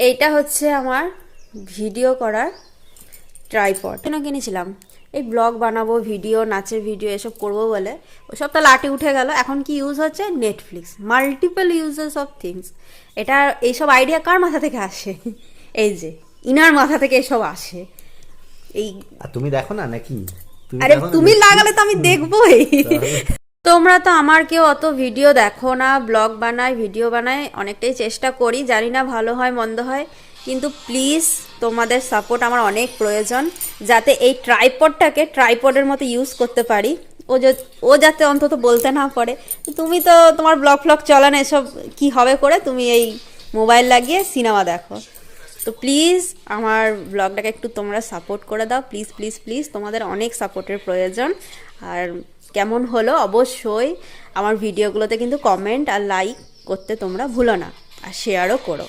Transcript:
এইটা হচ্ছে আমার ভিডিও করার ট্রাইপড। কেন কিনেছিলাম? এই ব্লগ বানাবো, ভিডিও, নাচের ভিডিও এসব করবো বলে। ওসব তো লাটে উঠে গেল। এখন কি ইউজ হচ্ছে? Netflix, multiple uses of things. এটা এইসব আইডিয়া কার মাথা থেকে আসে? এই যে ইনার মাথা থেকে এসব আসে। এই তুমি দেখো না নাকি? আরে তুমি লাগালে তো আমি দেখবোই। তোমরা তো আমার কেউ অত ভিডিও দেখো না, ব্লগ বানাই, ভিডিও বানাই, অনেকটাই চেষ্টা করি, জানি না ভালো হয় মন্দ হয়, কিন্তু প্লিজ তোমাদের সাপোর্ট আমার অনেক প্রয়োজন, যাতে এই ট্রাইপডটাকে ট্রাইপডের মতো ইউজ করতে পারি। ও যাতে অন্তত বলতে না পারে তুমি তো তোমার ব্লগ ফ্লগ চলান, এসব কি হবে করে, তুমি এই মোবাইল লাগিয়ে সিনেমা দেখো। তো প্লিজ আমার ব্লগটাকে একটু তোমরা সাপোর্ট করে দাও, প্লিজ প্লিজ প্লিজ, তোমাদের অনেক সাপোর্টের প্রয়োজন। আর কেমন হলো অবশ্যই আমার ভিডিওগুলোতে কিন্তু কমেন্ট আর লাইক করতে তোমরা ভুলো না, আর শেয়ারও করো।